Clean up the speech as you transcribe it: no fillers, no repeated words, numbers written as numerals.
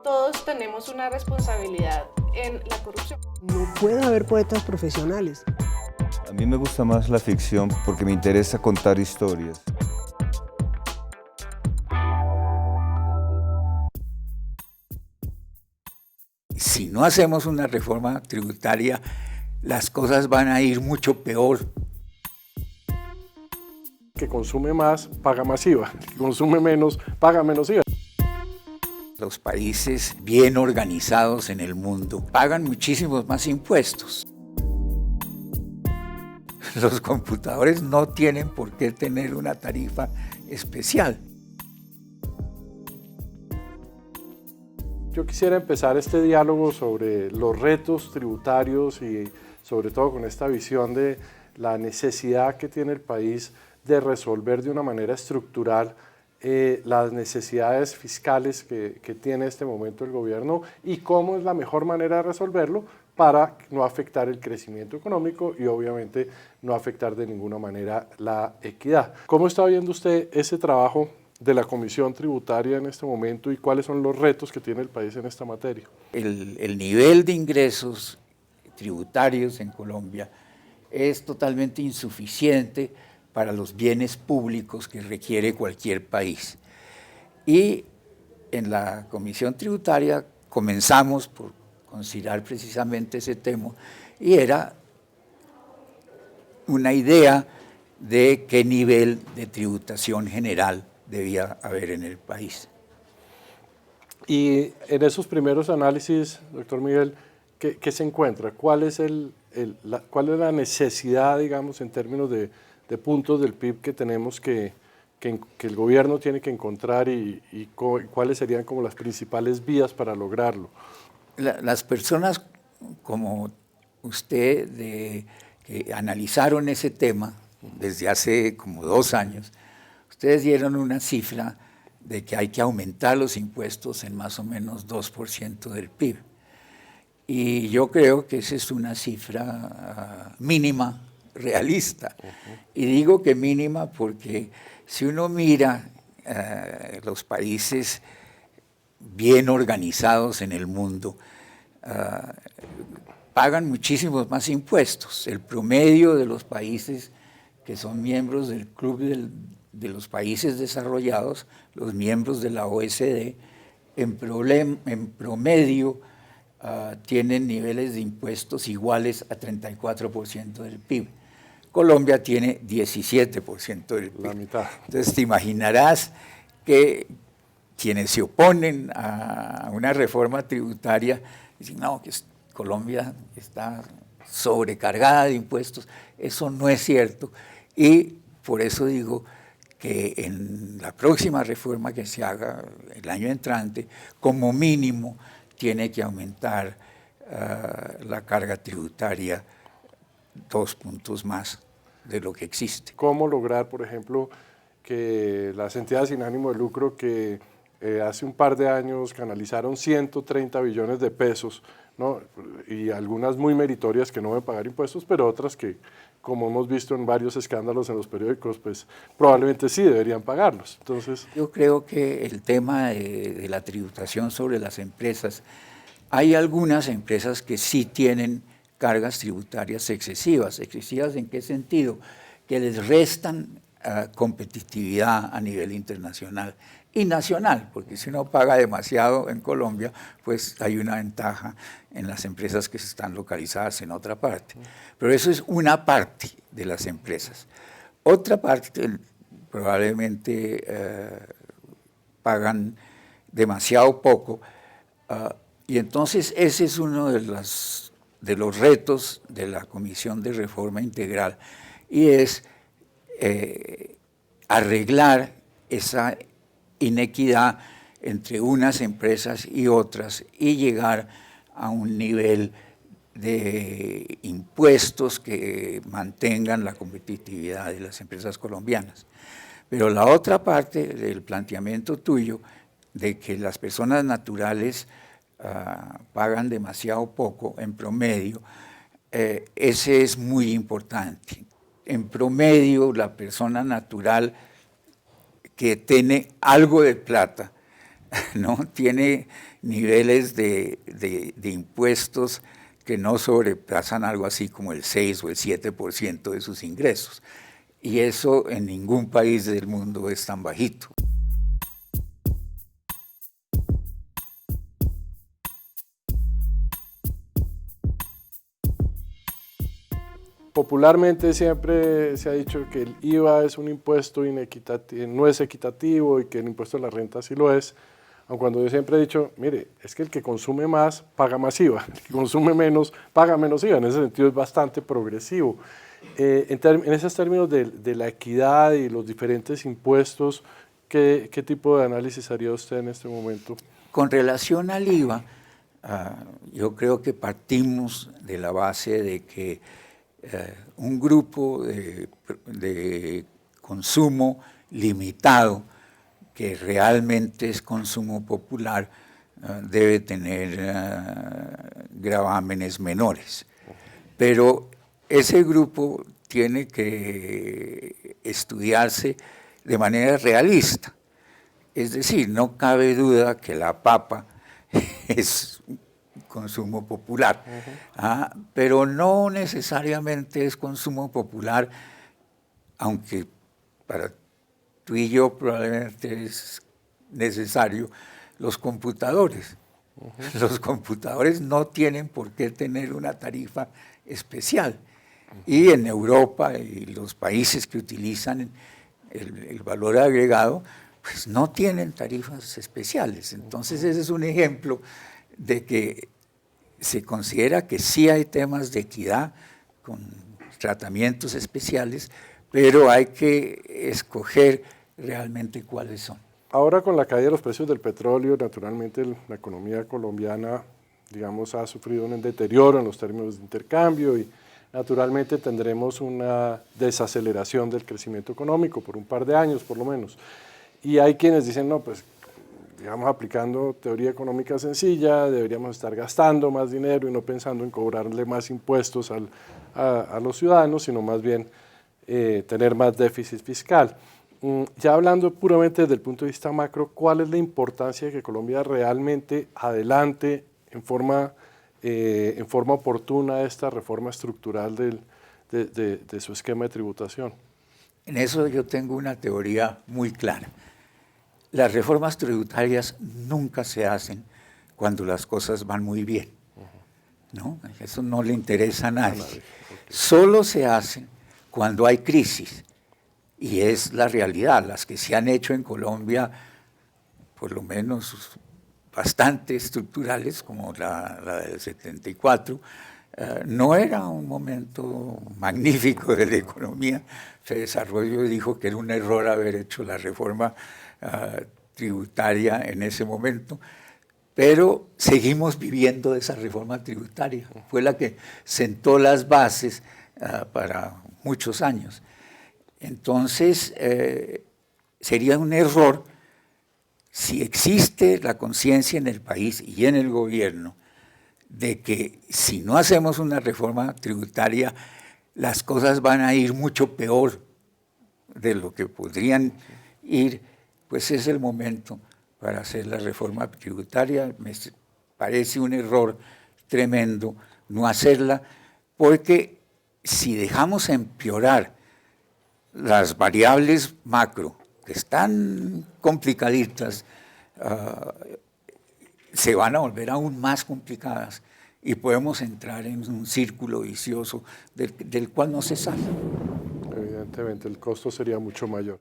Todos tenemos una responsabilidad en la corrupción. No puede haber poetas profesionales. A mí me gusta más la ficción porque me interesa contar historias. Si no hacemos una reforma tributaria, las cosas van a ir mucho peor. Que consume más, paga más IVA. Que consume menos, paga menos IVA. Los países bien organizados en el mundo pagan muchísimos más impuestos. Los computadores no tienen por qué tener una tarifa especial. Yo quisiera empezar este diálogo sobre los retos tributarios y sobre todo con esta visión de la necesidad que tiene el país de resolver de una manera estructural las necesidades fiscales que tiene en este momento el gobierno y cómo es la mejor manera de resolverlo para no afectar el crecimiento económico y obviamente no afectar de ninguna manera la equidad. ¿Cómo está viendo usted ese trabajo de la Comisión Tributaria en este momento y cuáles son los retos que tiene el país en esta materia? El nivel de ingresos tributarios en Colombia es totalmente insuficiente para los bienes públicos que requiere cualquier país. Y en la Comisión Tributaria comenzamos por considerar precisamente ese tema y era una idea de qué nivel de tributación general debía haber en el país. Y en esos primeros análisis, doctor Miguel, ¿qué se encuentra? ¿Cuál es la necesidad, digamos, en términos de puntos del PIB que tenemos que el gobierno tiene que encontrar y cuáles serían como las principales vías para lograrlo? Las personas como usted que analizaron ese tema desde hace como 2 años, ustedes dieron una cifra de que hay que aumentar los impuestos en más o menos 2% del PIB. Y yo creo que esa es una cifra mínima, realista. Y digo que mínima porque si uno mira los países bien organizados en el mundo, pagan muchísimos más impuestos. El promedio de los países que son miembros del Club de los Países Desarrollados, los miembros de la OECD, en promedio tienen niveles de impuestos iguales a 34% del PIB. Colombia tiene 17% del PIB. La mitad. Entonces te imaginarás que quienes se oponen a una reforma tributaria dicen, no, que Colombia está sobrecargada de impuestos. Eso no es cierto. Y por eso digo que en la próxima reforma que se haga el año entrante, como mínimo, tiene que aumentar la carga tributaria 2 puntos más de lo que existe. ¿Cómo lograr, por ejemplo, que las entidades sin ánimo de lucro que hace un par de años canalizaron 130 billones de pesos, ¿no? Y algunas muy meritorias que no deben pagar impuestos, pero otras que, como hemos visto en varios escándalos en los periódicos, pues probablemente sí deberían pagarlos? Entonces, yo creo que el tema de la tributación sobre las empresas, hay algunas empresas que sí tienen cargas tributarias excesivas. ¿Excesivas en qué sentido? Que les restan competitividad a nivel internacional y nacional, porque si uno paga demasiado en Colombia, pues hay una ventaja en las empresas que están localizadas en otra parte. Pero eso es una parte de las empresas. Otra parte probablemente pagan demasiado poco, y entonces ese es uno de los retos de la Comisión de Reforma Integral, y es arreglar esa inequidad entre unas empresas y otras y llegar a un nivel de impuestos que mantengan la competitividad de las empresas colombianas. Pero la otra parte del planteamiento tuyo de que las personas naturales pagan demasiado poco en promedio, ese es muy importante. En promedio, la persona natural que tiene algo de plata ¿no? Tiene niveles de impuestos que no sobrepasan algo así como el 6 o el 7% de sus ingresos. Y eso en ningún país del mundo es tan bajito. Popularmente siempre se ha dicho que el IVA es un impuesto inequitativo, no es equitativo, y que el impuesto a la renta sí lo es, aun cuando yo siempre he dicho, mire, es que el que consume más paga más IVA, el que consume menos paga menos IVA, en ese sentido es bastante progresivo. En esos términos de la equidad y los diferentes impuestos, ¿qué tipo de análisis haría usted en este momento? Con relación al IVA, yo creo que partimos de la base de que un grupo de consumo limitado, que realmente es consumo popular, debe tener gravámenes menores. Pero ese grupo tiene que estudiarse de manera realista. Es decir, no cabe duda que la papa es consumo popular, pero no necesariamente es consumo popular, aunque para tú y yo probablemente es necesario, los computadores. Los computadores no tienen por qué tener una tarifa especial. Y en Europa y los países que utilizan el valor agregado, pues no tienen tarifas especiales. Entonces ese es un ejemplo de que se considera que sí hay temas de equidad con tratamientos especiales, pero hay que escoger realmente cuáles son. Ahora, con la caída de los precios del petróleo, naturalmente la economía colombiana, digamos, ha sufrido un deterioro en los términos de intercambio, y naturalmente tendremos una desaceleración del crecimiento económico por un par de años por lo menos. Y hay quienes dicen, no, pues digamos, aplicando teoría económica sencilla, deberíamos estar gastando más dinero y no pensando en cobrarle más impuestos a los ciudadanos, sino más bien tener más déficit fiscal. Ya hablando puramente desde el punto de vista macro, ¿cuál es la importancia de que Colombia realmente adelante en forma oportuna esta reforma estructural de su esquema de tributación? En eso yo tengo una teoría muy clara. Las reformas tributarias nunca se hacen cuando las cosas van muy bien, ¿no? Eso no le interesa a nadie. Solo se hacen cuando hay crisis, y es la realidad. Las que se han hecho en Colombia, por lo menos bastante estructurales, como la del 74, no era un momento magnífico de la economía. Fede Desarrollo dijo que era un error haber hecho la reforma tributaria en ese momento, pero seguimos viviendo de esa reforma tributaria. Fue la que sentó las bases para muchos años. Entonces, sería un error, si existe la conciencia en el país y en el gobierno de que si no hacemos una reforma tributaria, las cosas van a ir mucho peor de lo que podrían ir, pues es el momento para hacer la reforma tributaria. Me parece un error tremendo no hacerla, porque si dejamos empeorar las variables macro, que están complicaditas, se van a volver aún más complicadas y podemos entrar en un círculo vicioso del cual no se sale. Evidentemente, el costo sería mucho mayor.